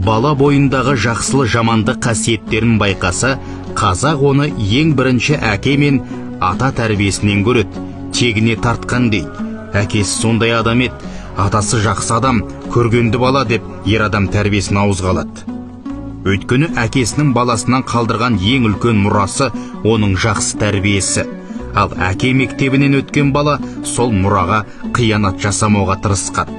Бала бойындағы жақсылы жаманды қасиеттерін байқаса, қазақ оны ең бірінші әке мен ата тәрбиесінен көреді, тегіне тартқан дейді. Әкесі сондай адам еді, атасы жақсы адам, көргенді бала деп ер адам тәрбиесін ауызға алады. Өйткені әкесінің баласынан қалдырған ең үлкен мұрасы оның жақсы тәрбиесі. Ал әке мектебінен өткен бала сол мұраға қиянат жасамауға тырысқан.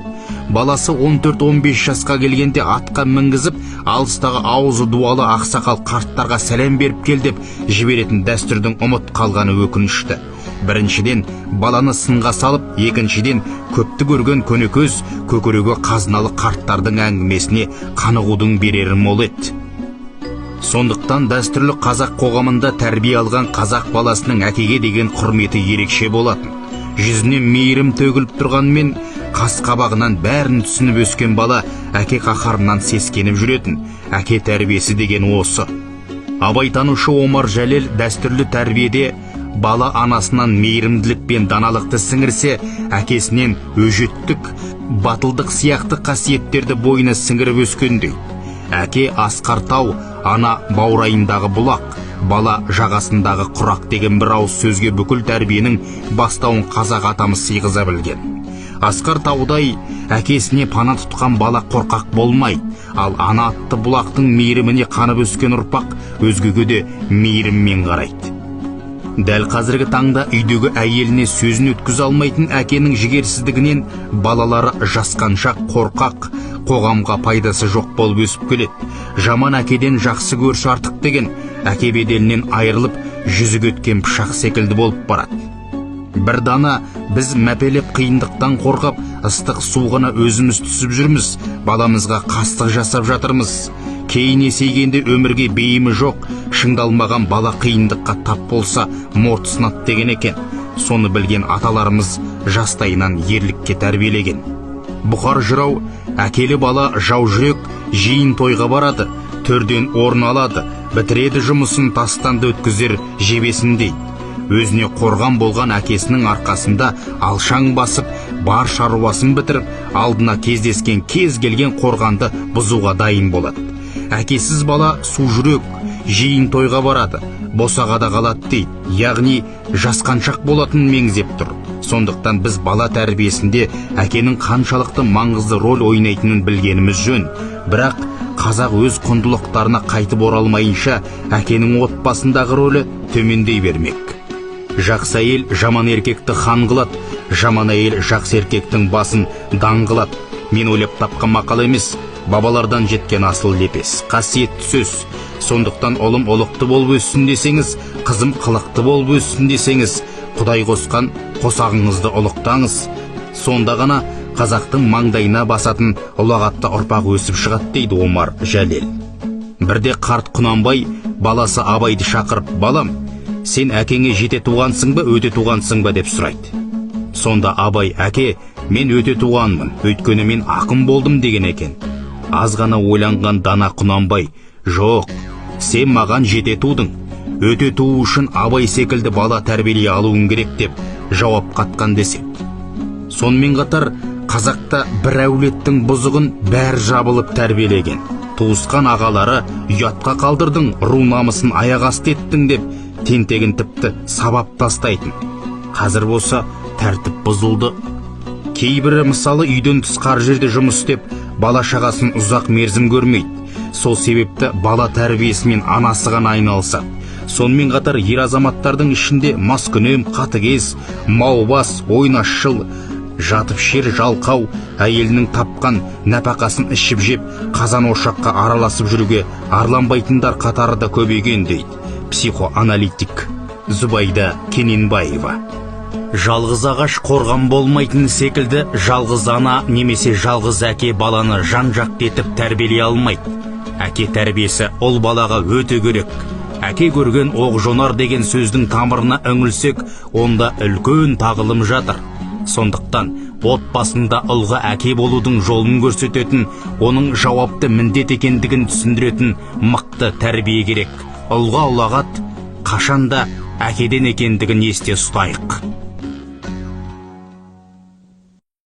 Баласы 14-15 жасқа келгенде атқа мінгізіп, алыстағы аузы дуалы ақсақал қарттарға сәлем беріп кел деп жіберетін дәстүрдің ұмыт қалғаны өкінішті. Біріншіден, баланы сынға салып, екіншіден, көпті көрген көнекөз, көкірегі қазыналы қарттардың әңгімесіне қанығудың берері мол еді. Сондықтан дәстүрлі қазақ қоғамында тәрбие алған қазақ баласының әкеге деген құрметі ерекше болатын. Жүзіне мейірім төгіліп тұрғанмен, қас қабағынан бәрін түсініп өскен бала әке қаһарынан сескеніп жүретін. Әке тәрбиесі деген осы. Абайтанушы Омар Жәлел дәстүрлі тәрбиеде бала анасынан мейірімділік пен даналықты сіңірсе, әкесінен өжеттік, батылдық сияқты қасиеттерді бойына сіңіріп өскендей. Әке асқар тау, ана баурайындағы бұлақ, бала жағасындағы құрақ деген бір ауыз сөзге бүкіл тәрбиенің бастауын қазақ атамыз сыйғыза білген. Асқар таудай әкесіне пана тұтқан бала қорқақ болмайды, ал ана атты бұлақтың мейіріміне қанып өскен ұрпақ өзгеге де мейіріммен қарайды. Дәл қазіргі таңда үйдегі әйеліне сөзін өткізе алмайтын әкенің жігерсіздігінен балалары жасқаншақ, қорқақ, қоғамға пайдасы жоқ болып өсіп келеді. Жаман әкеден жақсы көрші артық деген әке беделінен айырылып, жүзі өткен пышақ секілді болып барады. Бір дана біз мәпелеп қиындықтан қорқап, ыстық суығына өзіміз түсіп жүрміз, баламызға қастық жасап жатырмыз. Кейін есейгенде өмірге бейімі жоқ, шыңдалмаған бала қиындыққа тап болса, морт сынады деген екен. Соны білген аталарымыз жастайынан ерлікке тәрбиелеген. Бұқар жырау, әкелі бала жау жүрек, жиын тойға барады, төрден орын алады, бітіреді жұмысын тастанды өткізер жебесіндей. Өзіне қорған болған әкесінің арқасында алшаң басып, бар шаруасын бітіріп, алдына кездескен кез келген қорғанды бұзуға дайын болады. Әкесіз бала су жүрек, жиын тойға барады, босағада қалады дейді, яғни жасқаншақ болатын меңзеп тұр. Сондықтан біз бала тәрбиесінде әкенің қаншалықты маңызды рөл ойнайтынын білгеніміз жөн. Бірақ қазақ өз құндылықтарына қайтып оралмайынша, әкенің отбасындағы рөлі төмендей бермек. Жақсы әйел жаман еркекті хан қылады, жаман әйел жақсы еркектің басын дан қылады. Мен ойлап тапқан мақал емес, бабалардан жеткен асыл лепес, қасиетті сөз. Сондықтан ұлым ұлықты болып өссін десеңіз, қызым қылықты болып өссін десеңіз, Құдай қосқан қосағыңызды ұлықтаңыз. Сонда ғана қазақтың маңдайына басатын ұлағатты ұрпақ өсіп шығады дейді Омар Жәлел. Бірде қарт Құнанбай баласы Абайды шақырып, балам, сен әкеңе жете туғансың ба, өте туғансың ба деп сұрайды. Сонда Абай, әке, мен өте туғанмын, өйткені мен ақын болдым деген екен. Аз ғана ойланған дана Құнанбай, жоқ, сен маған жете тудың, өте туу үшін Абай секілді бала тәрбиелей алуың керек деп жауап қатқан десек. Сонымен қатар қазақта бір әулеттің бұзығын бәр жабылып тәрбиелеген. Туысқан ағалары ұятқа қалдырдың, ру намысын аяқ асты еттің деп тентегін тіпті сабап тастайтын. Қазір болса тәртіп бұзылды. Кейбірі мысалы үйден тыс қар жерде жұмыс істеп, бала шағасын ұзақ мерзім көрмейді. Сол себепті бала тәрбиесімен анасы ғана айналысады. Сонымен қатар ер азаматтардың ішінде маскүнем, қатыгез, маубас, ойнашыл, жатып шер жалқау, әйелінің тапқан нәпақасын ішіп жеп, қазан ошаққа араласып жүруге арланбайтындар қатары да көбейген дейді психоаналитик Зубайда Кененбаева. Жалғыз ағаш қорған болмайтын секілді, жалғыз ана немесе жалғыз әке баланы жан-жақты етіп тәрбиелей алмайды. Әке тәрбиесі ол балаға өте керек. Әке көрген оқ жонар деген сөздің тамырына үңілсек, онда үлкен тағылым жатыр. Сондықтан отбасында ұлға әке болудың жолын көрсететін, оның жауапты міндет екендігін түсіндіретін мықты тәрбие керек. Ұлға ұлағат қашанда әкеден екендігін есте ұстайық.